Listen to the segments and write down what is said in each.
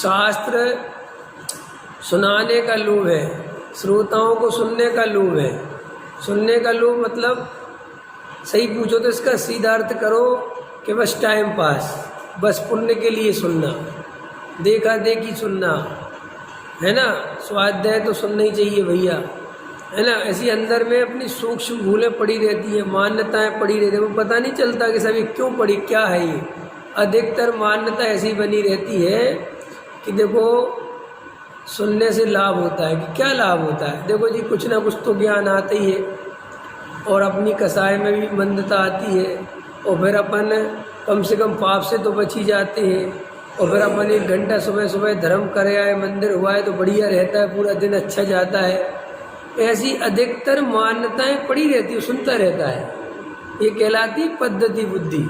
शास्त्र सुनाने का लोभ है, श्रोताओं को सुनने का लोभ है। सुनने का लोभ मतलब सही पूछो तो इसका सीधा अर्थ करो कि बस टाइम पास, बस पुण्य के लिए सुनना, देखा देखी सुनना, है ना। स्वाध्याय तो सुनना ही चाहिए भैया, है ना। ऐसी अंदर में अपनी सूक्ष्म भूलें पड़ी रहती है, मान्यताएं पड़ी रहती है, वो पता नहीं चलता कि सभी क्यों पड़ी, क्या है ये। अधिकतर मान्यता ऐसी बनी रहती है कि देखो सुनने से लाभ होता है। कि क्या लाभ होता है? देखो जी, कुछ ना कुछ तो ज्ञान आता ही है, और अपनी कसाई में भी मंदता आती है, और फिर अपन कम से कम पाप से तो बच ही जाते हैं। और फिर अपन 1 घंटा सुबह सुबह धर्म करे आए, मंदिर हुआ है तो बढ़िया रहता है, पूरा दिन अच्छा जाता है। ऐसी अधिकतर मान्यताएं पड़ी रहती है, सुनता रहता है। ये कहलाती पद्धति बुद्धि।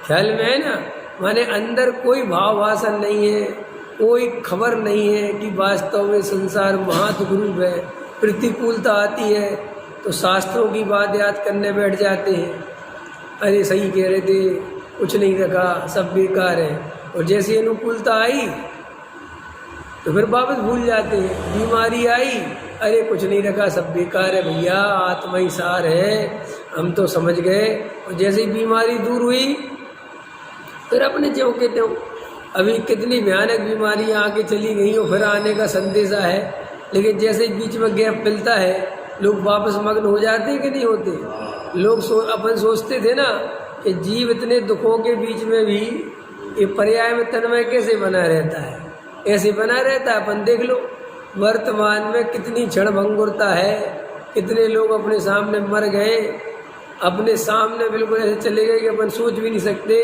ख्याल में है ना। माने अंदर कोई भाव भाषण नहीं है, कोई खबर नहीं है कि वास्तव में संसार महादुरूप है। प्रतिकूलता आती है तो शास्त्रों की बात याद करने बैठ जाते हैं, अरे सही कह रहे थे, कुछ नहीं रखा, सब बेकार है। और जैसी अनुकूलता आई तो फिर वापस भूल जाते हैं। बीमारी आई, अरे कुछ नहीं रखा, सब बेकार है भैया, आत्मा ही सार है, हम तो समझ गए। और जैसे ही बीमारी दूर हुई फिर अपने ज्यों के त्यों। अभी कितनी भयानक बीमारियां आके चली गई और फिर आने का संदेशा है, लेकिन जैसे ही बीच में गैप मिलता है लोग वापस मग्न हो जाते हैं कि नहीं होते। लोग अपन सोचते थे ना कि जीव इतने दुखों के बीच में भी ये पर्याय में तन्मय कैसे बना रहता है, ऐसे बना रहता है। अपन देख लो वर्तमान में कितनी क्षण भंगुरता है, कितने लोग अपने सामने मर गए, अपने सामने बिल्कुल ऐसे चले गए कि अपन सोच भी नहीं सकते।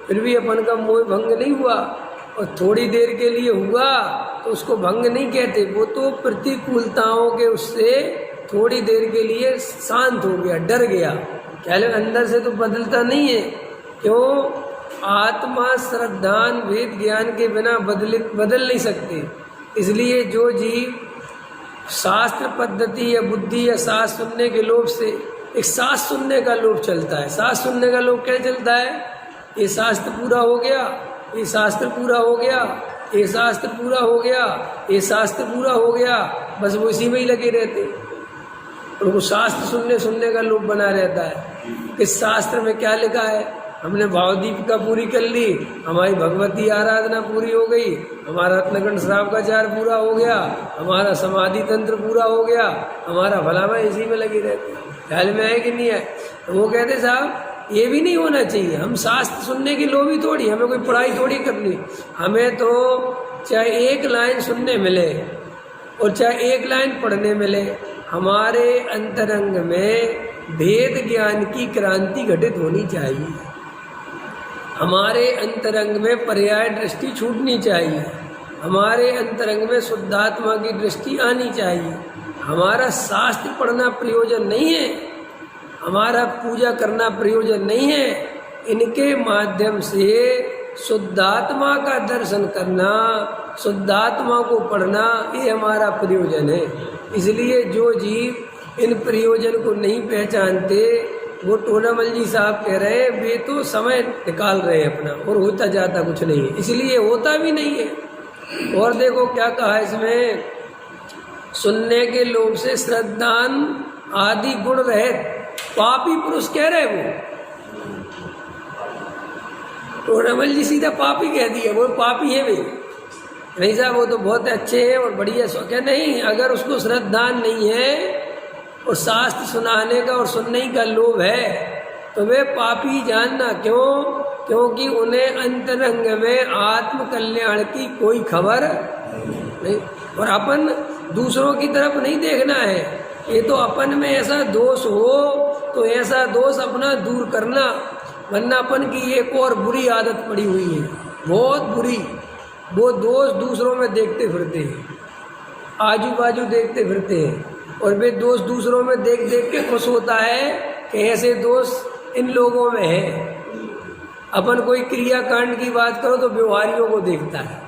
फिर भी अपन का मोह भंग नहीं हुआ, और थोड़ी देर के लिए हुआ तो उसको भंग नहीं कहते, वो तो प्रतिकूलताओं के उससे थोड़ी देर के लिए शांत हो गया, डर गया। क्या अंदर से तो बदलता नहीं है। क्यों? आत्मा श्रद्धान वेद ज्ञान के बिना बदल नहीं सकते। इसलिए जो जीव शास्त्र पद्धति या बुद्धि या सास सुनने के लोभ से, एक सास सुनने का लोभ चलता है। सास सुनने का लोभ क्या चलता है? ये शास्त्र पूरा हो गया, ये शास्त्र पूरा हो गया, ये शास्त्र पूरा हो गया, ये शास्त्र पूरा हो गया, बस वो इसी में ही लगे रहते। उनको शास्त्र सुनने का लोभ बना रहता है। इस शास्त्र में क्या लिखा है, हमने भावदीपिका पूरी कर ली, हमारी भगवती आराधना पूरी हो गई, हमारा रत्नखंड श्राव का चार पूरा हो गया, हमारा समाधि तंत्र पूरा हो गया, हमारा भला में इसी में लगे रहते। ख्याल में है कि नहीं है? तो वो कहते साहब ये भी नहीं होना चाहिए। हम शास्त्र सुनने की लोभी थोड़ी, हमें कोई पढ़ाई थोड़ी करनी, हमें तो चाहे 1 लाइन सुनने मिले और चाहे 1 लाइन पढ़ने मिले, हमारे अंतरंग में भेद ज्ञान की क्रांति घटित होनी चाहिए। हमारे अंतरंग में पर्याय दृष्टि छूटनी चाहिए, हमारे अंतरंग में शुद्धात्मा की दृष्टि आनी चाहिए। हमारा शास्त्र पढ़ना प्रयोजन नहीं है, हमारा पूजा करना प्रयोजन नहीं है, इनके माध्यम से शुद्धात्मा का दर्शन करना, शुद्धात्मा को पढ़ना, ये हमारा प्रयोजन है। इसलिए जो जीव इन प्रयोजन को नहीं पहचानते, वो टोनामल जी साहब कह रहे हैं वे तो समय निकाल रहे हैं अपना, और होता जाता कुछ नहीं है, इसलिए होता भी नहीं है। और देखो क्या कहा इसमें, सुनने के लोभ से श्रद्धान आदि गुण रहित पापी पुरुष कह रहे वो। टोनामल जी सीधा पापी कह दिया, वो पापी है भाई। नहीं साहब वो तो बहुत अच्छे हैं और बढ़िया सो, क्या नहीं, अगर उसको श्रद्धान नहीं है और शास्त्र सुनाने का और सुनने का लोभ है तो वे पापी जानना। क्यों? क्योंकि उन्हें अंतरंग में आत्म कल्याण की कोई खबर नहीं। और अपन दूसरों की तरफ नहीं देखना है, ये तो अपन में ऐसा दोष हो तो ऐसा दोष अपना दूर करना, वरना अपन की एक और बुरी आदत पड़ी हुई है, बहुत बुरी। वो दोष दूसरों में देखते फिरते हैं, आजू बाजू देखते फिरते हैं, और वे दोष दूसरों में देख देख के खुश होता है कि ऐसे दोष इन लोगों में है। अपन कोई क्रियाकांड की बात करो तो व्यवहारियों को देखता है,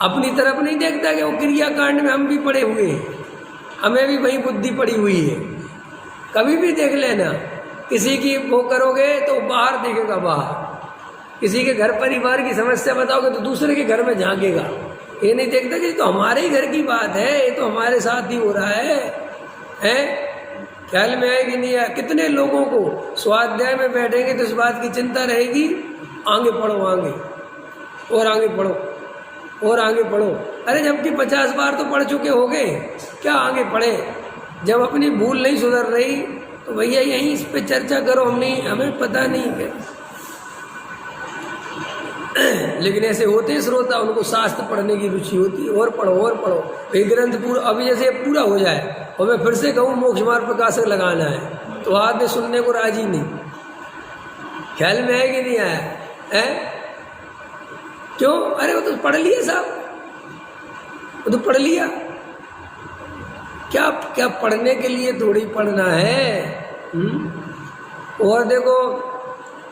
अपनी तरफ नहीं देखता कि वो क्रियाकांड में हम भी पड़े हुए हैं, हमें भी वही बुद्धि पड़ी हुई है। कभी भी देख लेना, किसी की वो करोगे तो बाहर देखेगा, बाहर किसी के घर परिवार की समस्या बताओगे तो दूसरे के घर में झांकेगा, ये नहीं देखता कि तो हमारे ही घर की बात है, ये तो हमारे साथ ही हो रहा है, हैं? ख्याल में आएगी नहीं है? कितने लोगों को स्वाध्याय में बैठेंगे तो इस बात की चिंता रहेगी, आगे पढ़ो, आगे और आगे पढ़ो और आगे पढ़ो। अरे जबकि 50 बार तो पढ़ चुके हो गए, क्या आगे पढ़े? जब अपनी भूल नहीं सुधर रही तो भैया यहीं इस पे चर्चा करो, हमें पता नहीं क्या। लेकिन ऐसे होते हैं श्रोता, उनको शास्त्र पढ़ने की रुचि होती है, और पढ़ो और पढ़ो। एक ग्रंथ पूरा, अभी जैसे पूरा हो जाए और मैं फिर से कहूँ मोक्ष मार्ग प्रकाशक लगाना है तो आदमी सुनने को राजी नहीं। ख्याल में है कि नहीं आया है? क्यों? अरे वो तो पढ़ लिया साहब, वो तो पढ़ लिया। क्या क्या पढ़ने के लिए थोड़ी पढ़ना है? और देखो,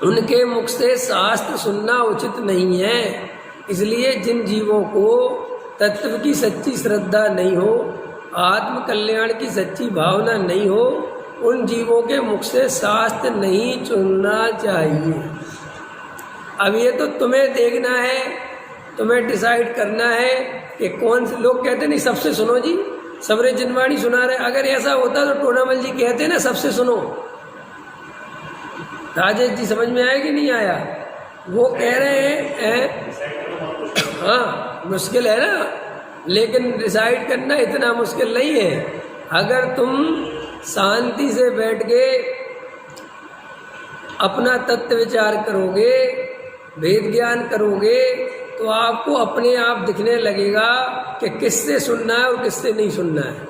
उनके मुख से शास्त्र सुनना उचित नहीं है। इसलिए जिन जीवों को तत्व की सच्ची श्रद्धा नहीं हो, आत्म कल्याण की सच्ची भावना नहीं हो, उन जीवों के मुख से शास्त्र नहीं सुनना चाहिए। अब ये तो तुम्हें देखना है, तुम्हें डिसाइड करना है कि कौन से लोग कहते नहीं सबसे सुनो जी, सबरे जिनवाणी सुना रहे। अगर ऐसा होता तो टोनामल जी कहते ना सबसे सुनो। राजेश जी समझ में आया कि नहीं आया? वो कह रहे हैं हाँ मुश्किल है ना, लेकिन डिसाइड करना इतना मुश्किल नहीं है। अगर तुम शांति से बैठ के अपना तत्व विचार करोगे, वेद ज्ञान करोगे, तो आपको अपने आप दिखने लगेगा कि किससे सुनना है और किससे नहीं सुनना है।